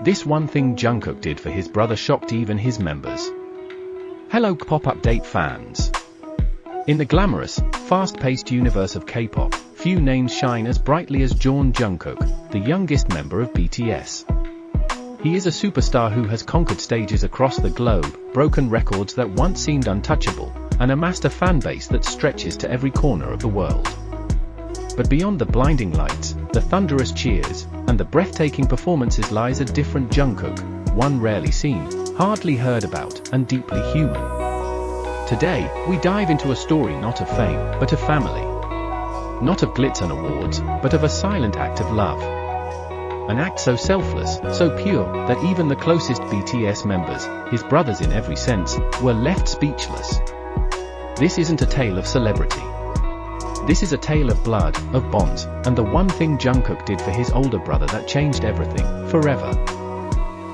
This one thing Jungkook did for his brother shocked even his members. Hello K-pop update fans. In the glamorous, fast-paced universe of K-pop, few names shine as brightly as Jungkook, the youngest member of BTS. He is a superstar who has conquered stages across the globe, broken records that once seemed untouchable, and amassed a fan base that stretches to every corner of the world. But beyond the blinding lights, the thunderous cheers, and the breathtaking performances lies a different Jungkook, one rarely seen, hardly heard about, and deeply human. Today, we dive into a story not of fame, but of family. Not of glitz and awards, but of a silent act of love. An act so selfless, so pure, that even the closest BTS members, his brothers in every sense, were left speechless. This isn't a tale of celebrity. This is a tale of blood, of bonds, and the one thing Jungkook did for his older brother that changed everything, forever.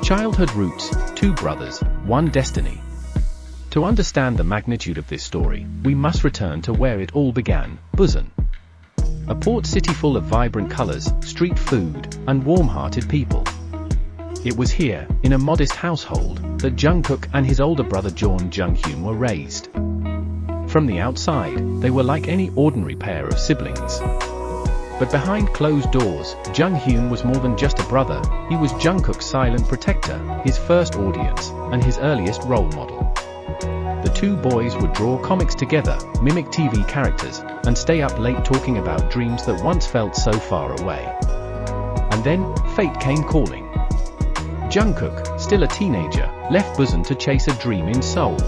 Childhood roots, two brothers, one destiny. To understand the magnitude of this story, we must return to where it all began, Busan. A port city full of vibrant colors, street food, and warm-hearted people. It was here, in a modest household, that Jungkook and his older brother Junghyun were raised. From the outside, they were like any ordinary pair of siblings. But behind closed doors, Junghyun was more than just a brother, he was Jungkook's silent protector, his first audience, and his earliest role model. The two boys would draw comics together, mimic TV characters, and stay up late talking about dreams that once felt so far away. And then, fate came calling. Jungkook, still a teenager, left Busan to chase a dream in Seoul.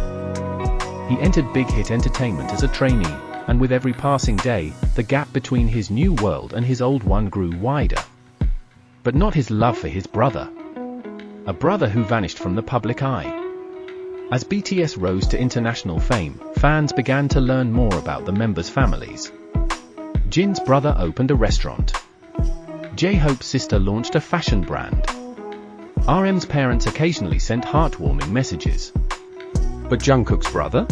He entered Big Hit Entertainment as a trainee, and with every passing day, the gap between his new world and his old one grew wider. But not his love for his brother. A brother who vanished from the public eye. As BTS rose to international fame, fans began to learn more about the members' families. Jin's brother opened a restaurant. J-Hope's sister launched a fashion brand. RM's parents occasionally sent heartwarming messages. But Jungkook's brother?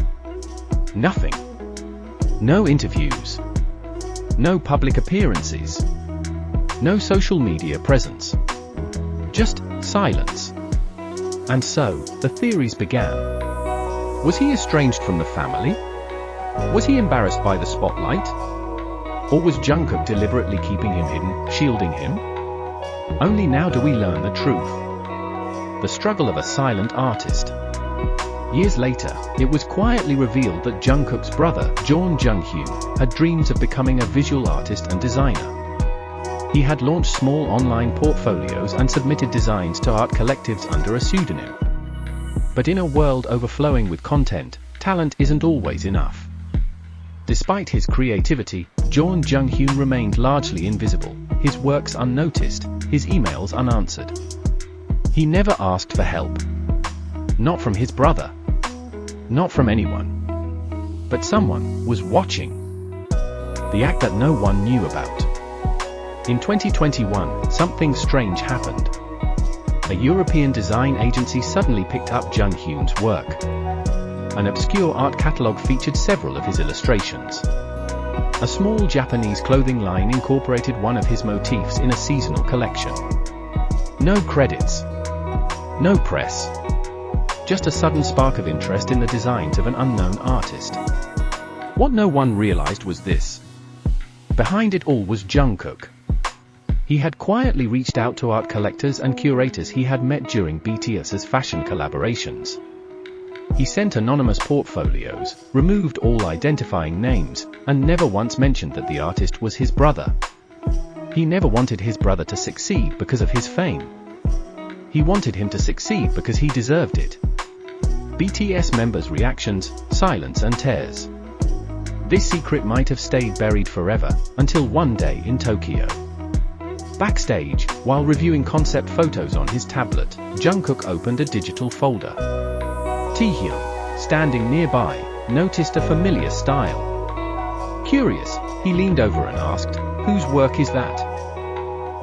Nothing. No interviews. No public appearances. No social media presence. Just silence. And so, the theories began. Was he estranged from the family? Was he embarrassed by the spotlight? Or was Jungkook deliberately keeping him hidden, shielding him? Only now do we learn the truth. The struggle of a silent artist. Years later, it was quietly revealed that Jungkook's brother, Junghyun, had dreams of becoming a visual artist and designer. He had launched small online portfolios and submitted designs to art collectives under a pseudonym. But in a world overflowing with content, talent isn't always enough. Despite his creativity, Junghyun remained largely invisible, his works unnoticed, his emails unanswered. He never asked for help. Not from his brother. Not from anyone. But someone was watching. The act that no one knew about. In 2021, something strange happened. A European design agency suddenly picked up Junghyun's work. An obscure art catalog featured several of his illustrations. A small Japanese clothing line incorporated one of his motifs in a seasonal collection. No credits. No press. Just a sudden spark of interest in the designs of an unknown artist. What no one realized was this. Behind it all was Jungkook. He had quietly reached out to art collectors and curators he had met during BTS's fashion collaborations. He sent anonymous portfolios, removed all identifying names, and never once mentioned that the artist was his brother. He never wanted his brother to succeed because of his fame. He wanted him to succeed because he deserved it. BTS members' reactions, silence and tears. This secret might have stayed buried forever, until one day in Tokyo. Backstage, while reviewing concept photos on his tablet, Jungkook opened a digital folder. Taehyung, standing nearby, noticed a familiar style. Curious, he leaned over and asked, "Whose work is that?"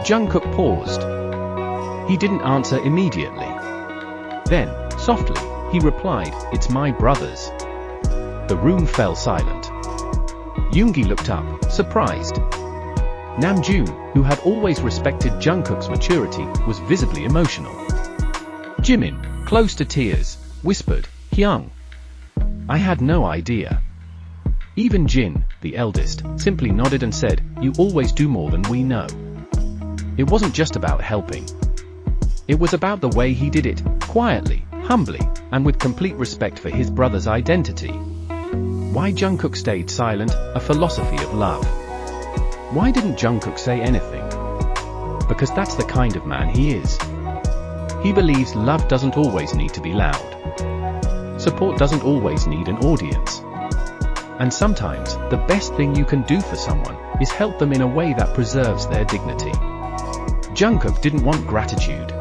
Jungkook paused. He didn't answer immediately. Then, softly, he replied, "It's my brother's." The room fell silent. Yoongi looked up, surprised. Namjoon, who had always respected Jungkook's maturity, was visibly emotional. Jimin, close to tears, whispered, "Hyung. I had no idea." Even Jin, the eldest, simply nodded and said, "You always do more than we know." It wasn't just about helping. It was about the way he did it, quietly, humbly, and with complete respect for his brother's identity. Why Jungkook stayed silent, a philosophy of love. Why didn't Jungkook say anything? Because that's the kind of man he is. He believes love doesn't always need to be loud. Support doesn't always need an audience. And sometimes, the best thing you can do for someone is help them in a way that preserves their dignity. Jungkook didn't want gratitude.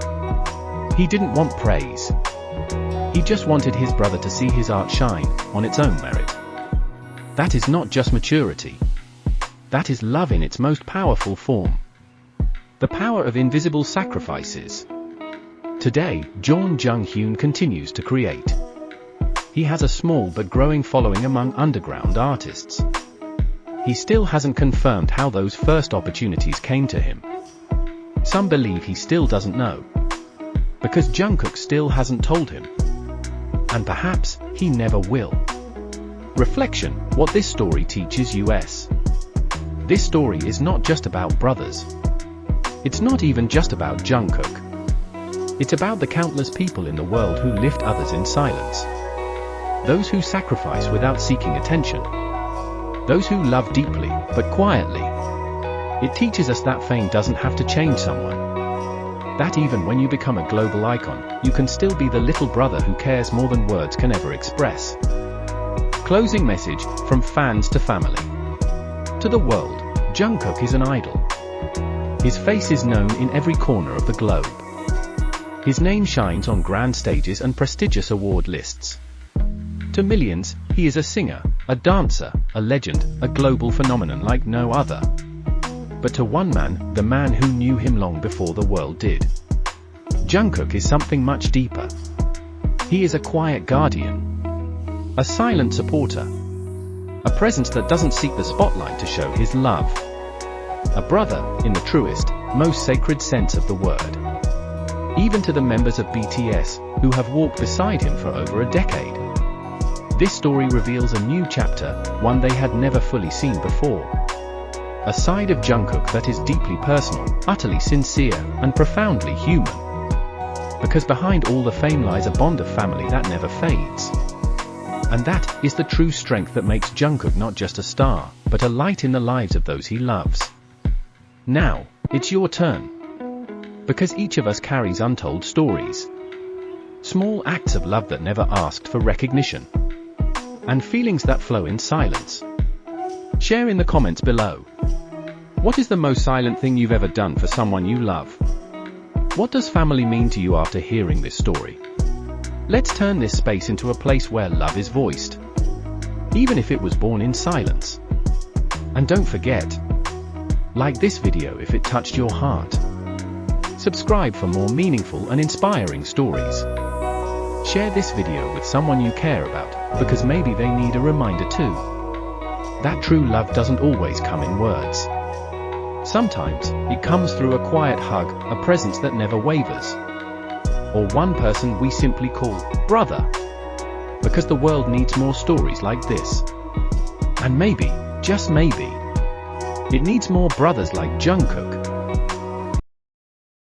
He didn't want praise. He just wanted his brother to see his art shine on its own merit. That is not just maturity. That is love in its most powerful form. The power of invisible sacrifices. Today, Jeon Jung-hyun continues to create. He has a small but growing following among underground artists. He still hasn't confirmed how those first opportunities came to him. Some believe he still doesn't know. Because Jungkook still hasn't told him. And perhaps, he never will. Reflection, what this story teaches us. This story is not just about brothers. It's not even just about Jungkook. It's about the countless people in the world who lift others in silence. Those who sacrifice without seeking attention. Those who love deeply, but quietly. It teaches us that fame doesn't have to change someone. That even when you become a global icon, you can still be the little brother who cares more than words can ever express. Closing message, from fans to family. To the world, Jungkook is an idol. His face is known in every corner of the globe. His name shines on grand stages and prestigious award lists. To millions, he is a singer, a dancer, a legend, a global phenomenon like no other. But to one man, the man who knew him long before the world did. Jungkook is something much deeper. He is a quiet guardian. A silent supporter. A presence that doesn't seek the spotlight to show his love. A brother, in the truest, most sacred sense of the word. Even to the members of BTS, who have walked beside him for over a decade. This story reveals a new chapter, one they had never fully seen before. A side of Jungkook that is deeply personal, utterly sincere, and profoundly human. Because behind all the fame lies a bond of family that never fades. And that is the true strength that makes Jungkook not just a star, but a light in the lives of those he loves. Now, it's your turn. Because each of us carries untold stories. Small acts of love that never asked for recognition. And feelings that flow in silence. Share in the comments below. What is the most silent thing you've ever done for someone you love? What does family mean to you after hearing this story? Let's turn this space into a place where love is voiced. Even if it was born in silence. And don't forget, like this video if it touched your heart. Subscribe for more meaningful and inspiring stories. Share this video with someone you care about, because maybe they need a reminder too. That true love doesn't always come in words. Sometimes, it comes through a quiet hug, a presence that never wavers. Or one person we simply call brother. Because the world needs more stories like this. And maybe, just maybe, it needs more brothers like Jungkook.